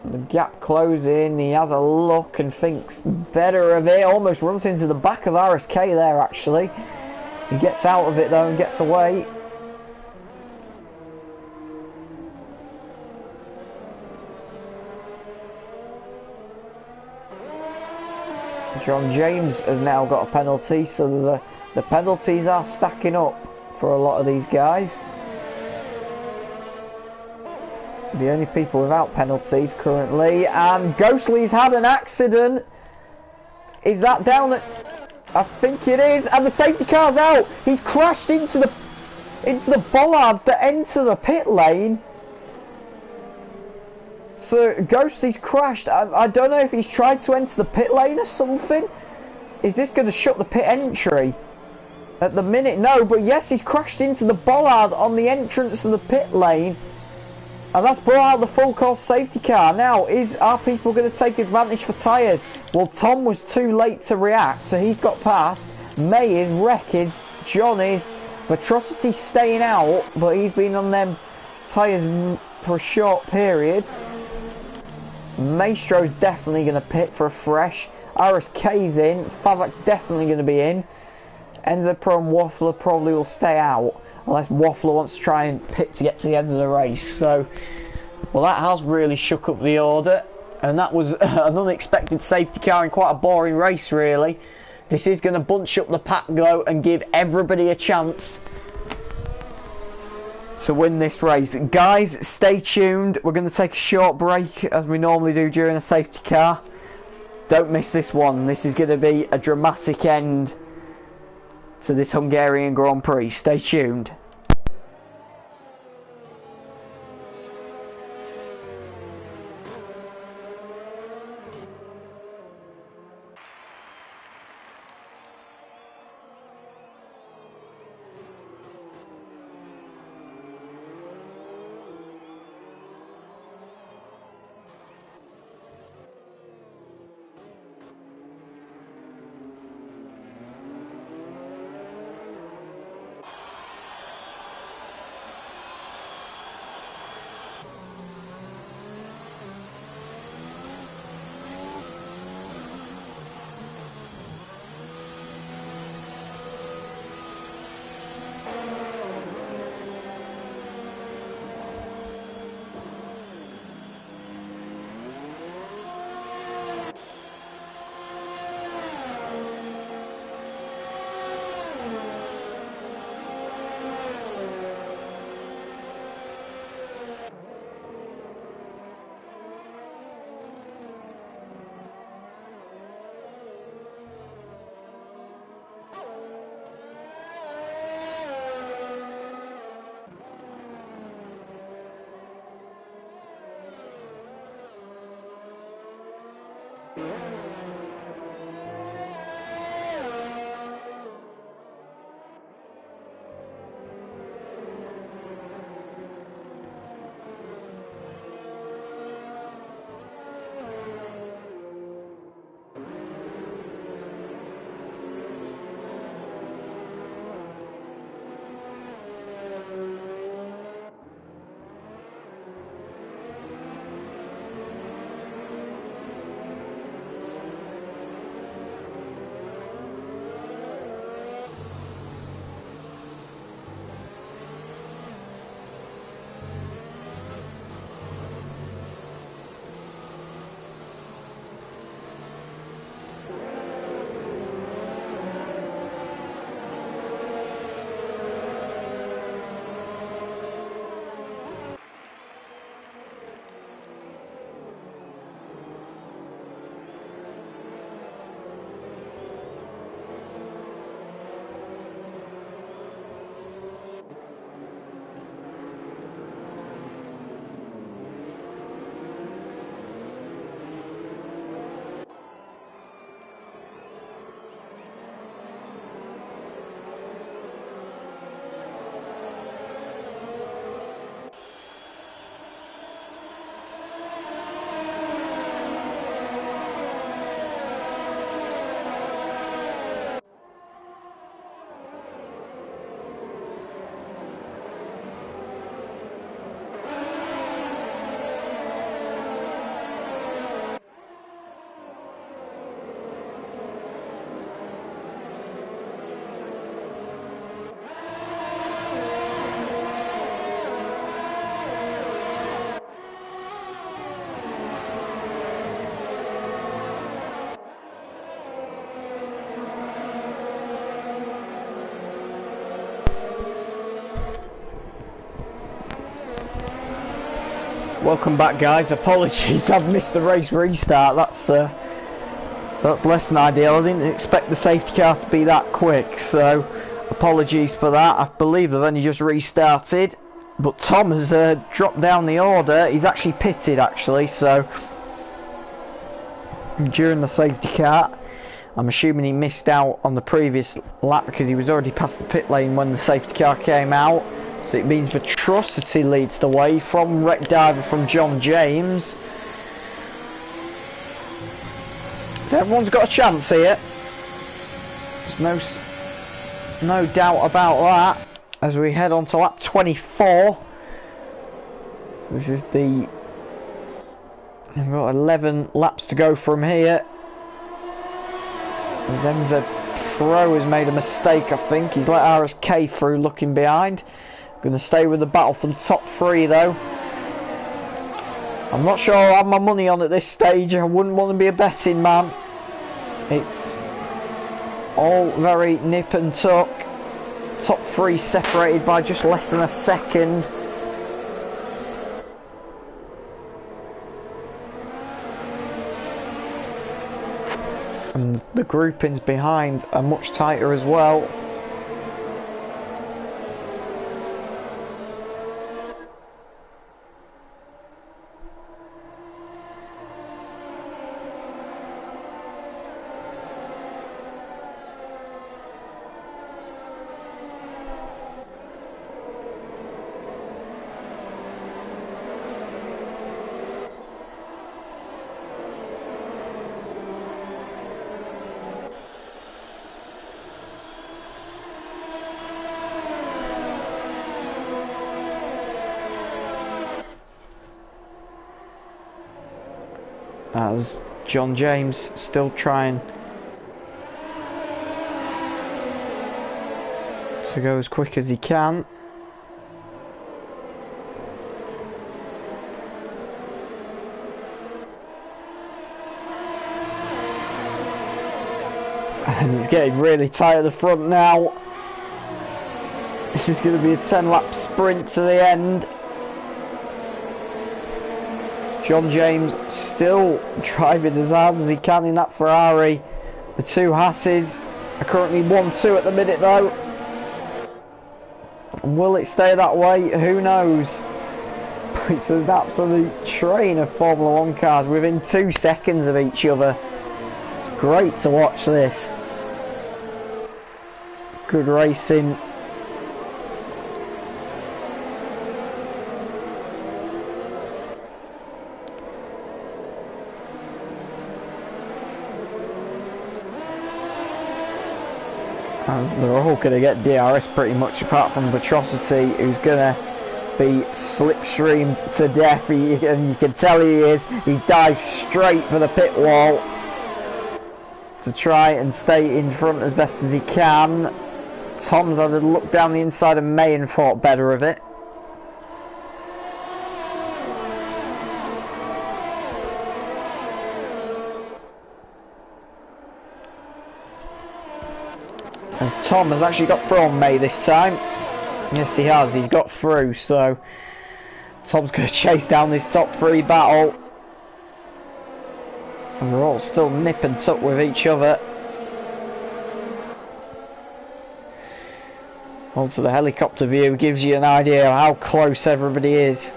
The gap closing. He has a look and thinks better of it. Almost runs into the back of RSK there actually. He gets out of it though and gets away. John James has now got a penalty, so the penalties are stacking up for a lot of these guys. The only people without penalties currently, and Ghostly's had an accident. Is that down at... I think it is, and the safety car's out. He's crashed into the bollards that enter the pit lane. So Ghosty's crashed. I don't know if he's tried to enter the pit lane or something. Is this going to shut the pit entry? At the minute, no, but yes, he's crashed into the bollard on the entrance of the pit lane. And that's brought out the full course safety car. Now, are people going to take advantage for tyres? Well, Tom was too late to react, so he's got past. May is, wrecked, John is, Atrocity's staying out, but he's been on them tyres for a short period. Maestro's definitely going to pit for a fresh. RSK's in, Fazak's definitely going to be in. Enzo Pro and Waffler probably will stay out. unless Waffler wants to try and pit to get to the end of the race. So, well, that has really shook up the order, and that was an unexpected safety car in quite a boring race, really. This is going to bunch up the pack, though, and give everybody a chance to win this race. Guys, stay tuned. We're going to take a short break, as we normally do during a safety car. Don't miss this one. This is going to be a dramatic end to this Hungarian Grand Prix. Stay tuned. Welcome back, guys. Apologies, I've missed the race restart. That's less than ideal. I didn't expect the safety car to be that quick, so apologies for that. I believe they've only just restarted, but Tom has dropped down the order. He's actually pitted, actually, so during the safety car. I'm assuming he missed out on the previous lap because he was already past the pit lane when the safety car came out. So it means Atrocity leads the way from Wreck Diver from John James. So everyone's got a chance here. There's no doubt about that. As we head on to lap 24. This is the... We've got 11 laps to go from here. There's NZ Pro has made a mistake, I think. He's let RSK through looking behind. Going to stay with the battle for the top 3 though. I'm not sure I'll have my money on at this stage. I wouldn't want to be a betting man. It's all very nip and tuck. Top 3 separated by just less than a second. And the groupings behind are much tighter as well. As John James still trying to go as quick as he can. And he's getting really tight at the front now. This is going to be a 10-lap sprint to the end. John James still driving as hard as he can in that Ferrari. The 2 Hasses are currently 1-2 at the minute though. Will it stay that way? Who knows? It's an absolute train of Formula 1 cars within 2 seconds of each other. It's great to watch this. Good racing. As they're all going to get DRS pretty much, apart from Atrocity, who's going to be slipstreamed to death. And you can tell he is. He dives straight for the pit wall to try and stay in front as best as he can. Tom's had a look down the inside of May and thought better of it. As Tom has actually got through on May this time. Yes, he has. He's got through, so Tom's going to chase down this top 3 battle. And we're all still nip and tuck with each other. Also, the helicopter view gives you an idea of how close everybody is.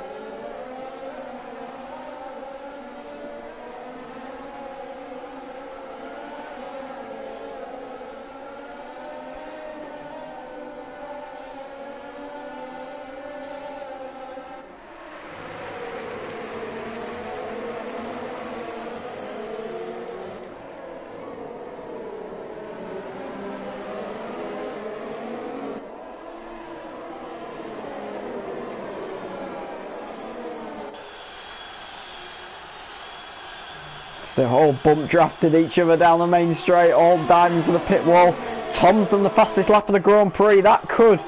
They're all bump drafted each other down the main straight, all diving for the pit wall. Tom's done the fastest lap of the Grand Prix. That could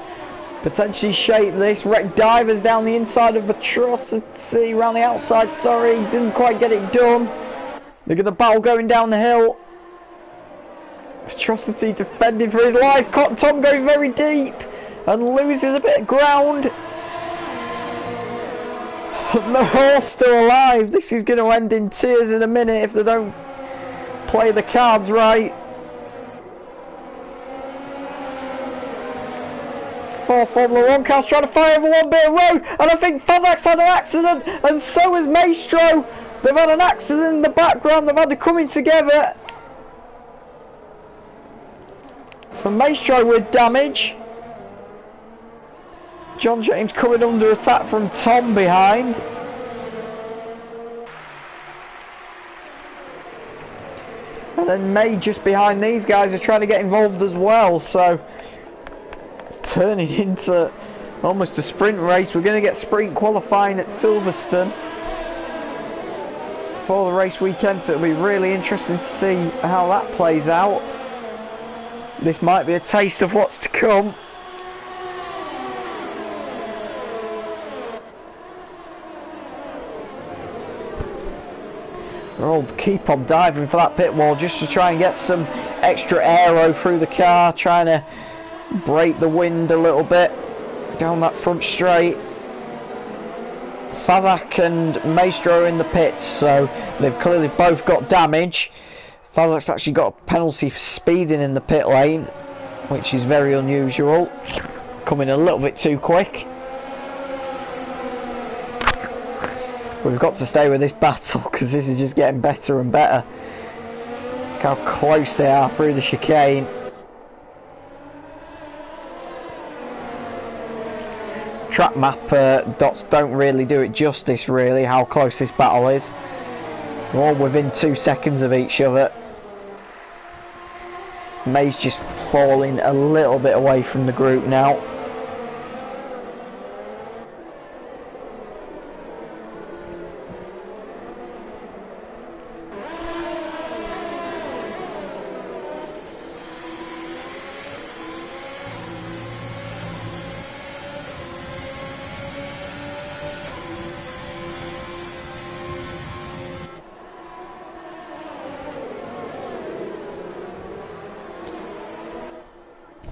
potentially shape this. Wreck divers down the inside of Atrocity, around the outside, sorry, didn't quite get it done. Look at the battle going down the hill. Atrocity defending for his life. Tom goes very deep and loses a bit of ground. They're all still alive. This is going to end in tears in a minute if they don't play the cards right. 4 Formula 1 cars trying to fire over one bit of road, and I think Fazak's had an accident, and so has Maestro. They've had an accident in the background. They've had to come in together. So Maestro with damage. John James coming under attack from Tom behind. And then May just behind these guys are trying to get involved as well. So it's turning into almost a sprint race. We're going to get sprint qualifying at Silverstone for the race weekend. So it'll be really interesting to see how that plays out. This might be a taste of what's to come. They'll keep on diving for that pit wall just to try and get some extra aero through the car, trying to break the wind a little bit down that front straight. Fazak and Maestro in the pits, so they've clearly both got damage. Fazak's actually got a penalty for speeding in the pit lane, which is very unusual. Coming a little bit too quick. We've got to stay with this battle because this is just getting better and better. Look how close they are through the chicane. Track map dots don't really do it justice, really, how close this battle is. We're all within 2 seconds of each other. May's just falling a little bit away from the group now.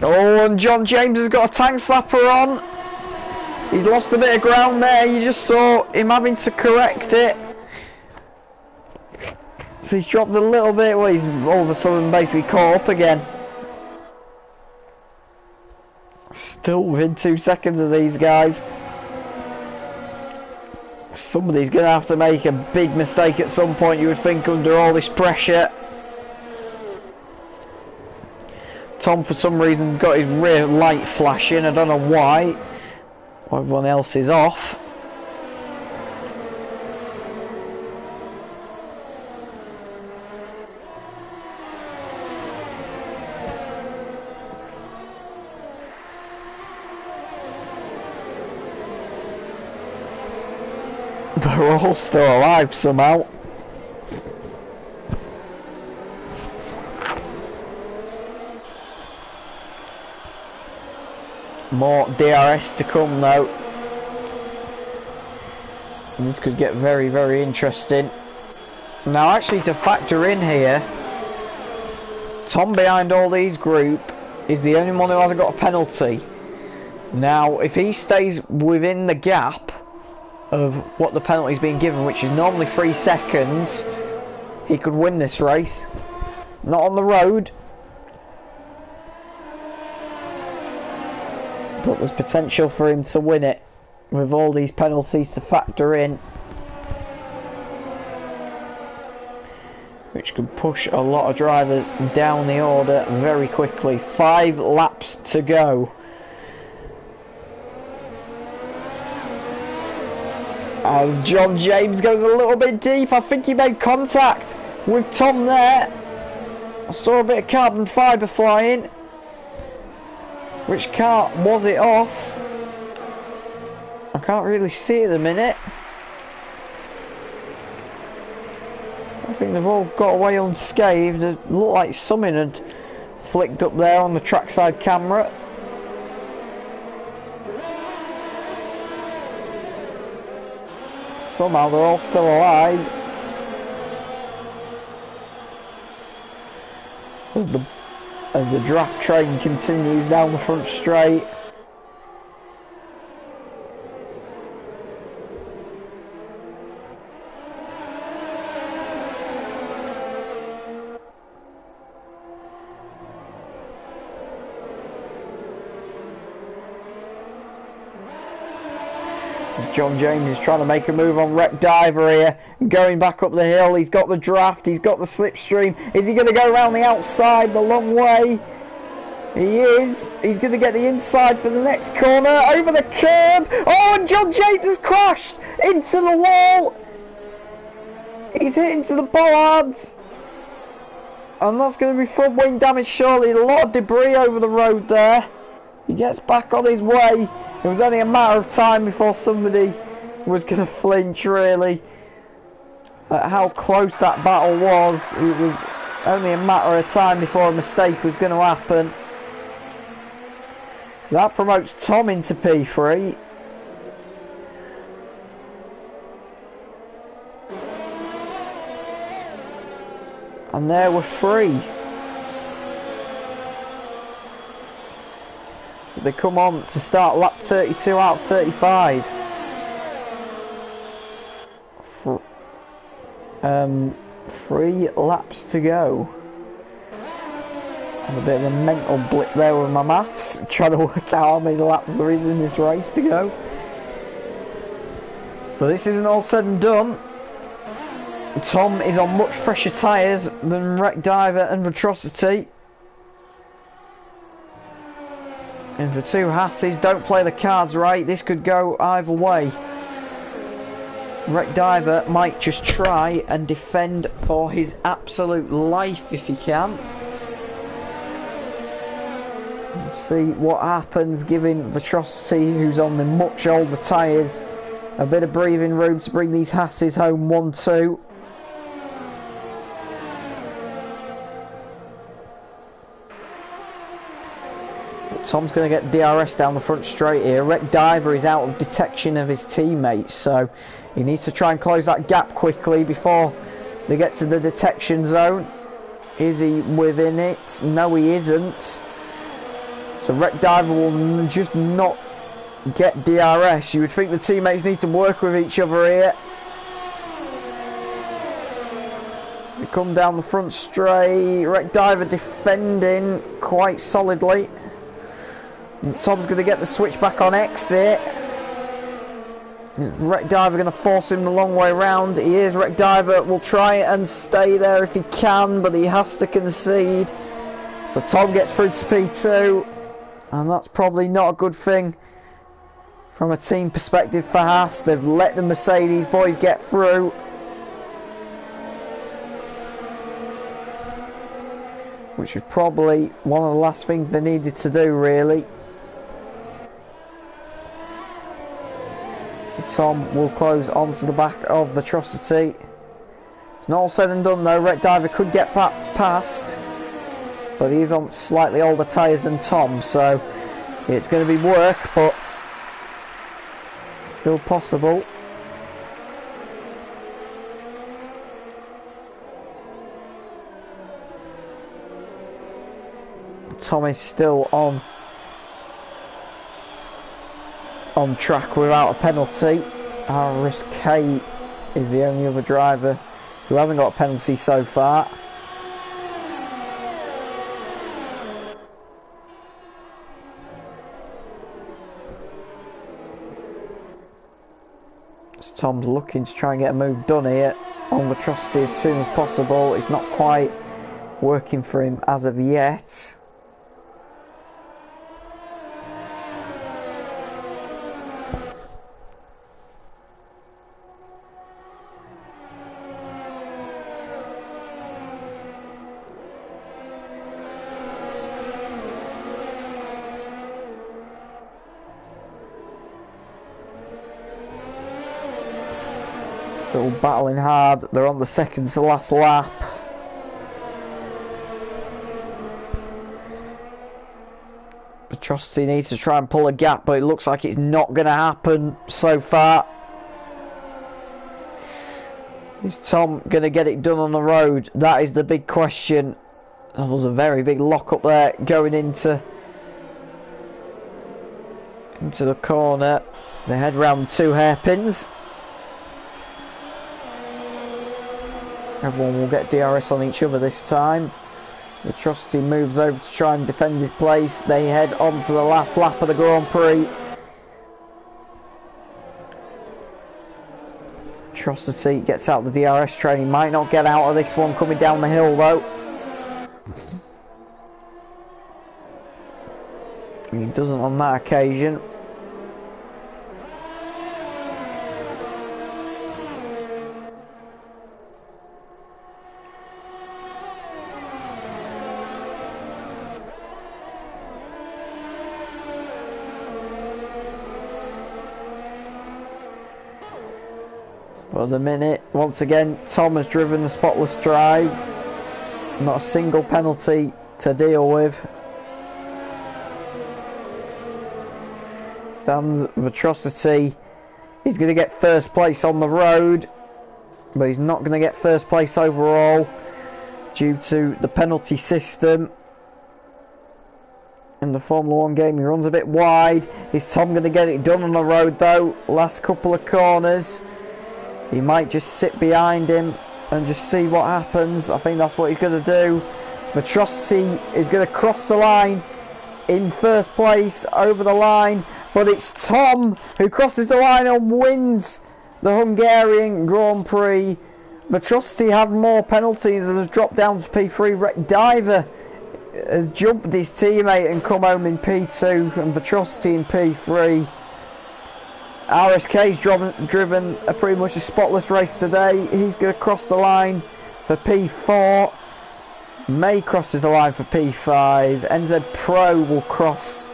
Oh, and John James has got a tank slapper on. He's lost a bit of ground there. You just saw him having to correct it. So he's dropped a little bit. Well, he's all of a sudden basically caught up again. Still within 2 seconds of these guys. Somebody's going to have to make a big mistake at some point, you would think, under all this pressure. Tom, for some reason, has got his rear light flashing. I don't know why. While everyone else is off. They're all still alive somehow. More DRS to come though. And this could get very, very interesting. Now actually, to factor in here, Tom behind all these group is the only one who hasn't got a penalty. Now if he stays within the gap of what the penalty's been given, which is normally 3 seconds, he could win this race. Not on the road, but there's potential for him to win it with all these penalties to factor in, which could push a lot of drivers down the order very quickly. 5 laps to go. As John James goes a little bit deep, I think he made contact with Tom there. I saw a bit of carbon fibre flying. Which car was it off? I can't really see at the minute. I think they've all got away unscathed. It looked like something had flicked up there on the trackside camera. Somehow they're all still alive. As the draft train continues down the front straight. John James is trying to make a move on Wreck Diver here, going back up the hill. He's got the draft, he's got the slipstream. Is he going to go around the outside the long way? He is. He's going to get the inside for the next corner, over the curb. Oh, and John James has crashed into the wall. He's hit into the bollards. And that's going to be front wing damage surely. A lot of debris over the road there. He gets back on his way. It was only a matter of time before somebody was going to flinch, really. At how close that battle was. It was only a matter of time before a mistake was going to happen. So that promotes Tom into P3. And there we're free. They come on to start lap 32 out of 35. 3 laps to go. And a bit of a mental blip there with my maths, trying to work out how many laps there is in this race to go. But this isn't all said and done. Tom is on much fresher tyres than Wreck Diver and Atrocity. And for two Hasses, don't play the cards right, this could go either way. Wreck Diver might just try and defend for his absolute life if he can. Let's see what happens, giving Atrocity, who's on the much older tyres, a bit of breathing room to bring these Hasses home 1-2. Tom's going to get DRS down the front straight here. Wreck Diver is out of detection of his teammates, so he needs to try and close that gap quickly before they get to the detection zone. Is he within it? No, he isn't. So Wreck Diver will just not get DRS. You would think the teammates need to work with each other here. They come down the front straight. Wreck Diver defending quite solidly. Tom's going to get the switch back on exit. Wreck Diver going to force him the long way round. He is. Wreck Diver will try and stay there if he can, but he has to concede. So Tom gets through to P2, and that's probably not a good thing from a team perspective for Haas. They've let the Mercedes boys get through. Which is probably one of the last things they needed to do, really. Tom will close onto the back of Atrocity. It's not all said and done though. Wreck Diver could get past, but he is on slightly older tyres than Tom, so it's going to be work, but still possible. Tom is still on track without a penalty. RSK is the only other driver who hasn't got a penalty so far. So Tom's looking to try and get a move done here on the Atrocity as soon as possible. It's not quite working for him as of yet. Still battling hard. They're on the second to last lap. Atrocity needs to try and pull a gap, but it looks like it's not going to happen so far. Is Tom going to get it done on the road? That is the big question. There was a very big lock up there going into the corner. They head round 2 hairpins. Everyone will get DRS on each other this time. The Atrocity moves over to try and defend his place. They head on to the last lap of the Grand Prix. Atrocity gets out the DRS train. He might not get out of this one coming down the hill though. He doesn't on that occasion. For the minute, once again, Tom has driven the spotless drive. Not a single penalty to deal with. Stands Atrocity. He's going to get first place on the road, but he's not going to get first place overall due to the penalty system. In the Formula 1 game, he runs a bit wide. Is Tom going to get it done on the road though? Last couple of corners. He might just sit behind him and just see what happens. I think that's what he's going to do. Atrocity is going to cross the line in first place over the line. But it's Tom who crosses the line and wins the Hungarian Grand Prix. Atrocity had more penalties and has dropped down to P3. Wreck Diver has jumped his teammate and come home in P2, and Atrocity in P3. RSK's driven a pretty much a spotless race today. He's going to cross the line for P4. May crosses the line for P5. NZ Pro will cross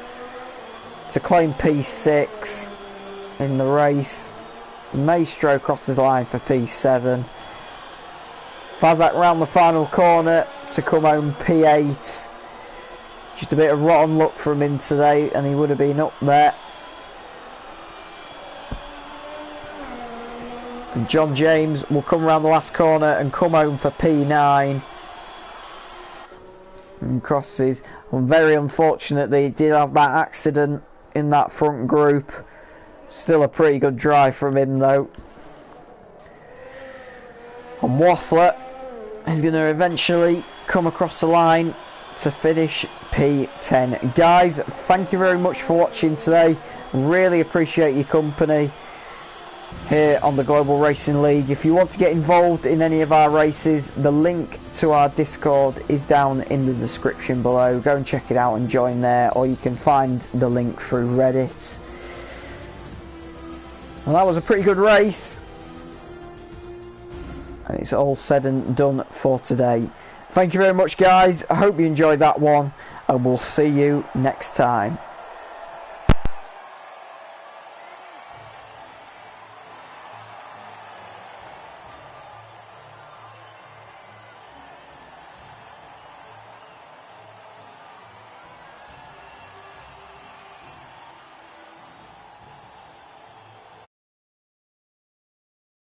to claim P6 in the race. Maestro crosses the line for P7. Fazak round the final corner to come home P8. Just a bit of rotten luck from him today, and he would have been up there. And John James will come around the last corner and come home for P9. And crosses. And very unfortunate they did have that accident in that front group. Still a pretty good drive from him though. And Waffler is going to eventually come across the line to finish P10. Guys, thank you very much for watching today. Really appreciate your company here on the Global Racing League. If you want to get involved in any of our races, the link to our Discord is down in the description below. Go and check it out and join there, or you can find the link through Reddit. And that was a pretty good race, and it's all said and done for today. Thank you very much guys, I hope you enjoyed that one, and we'll see you next time.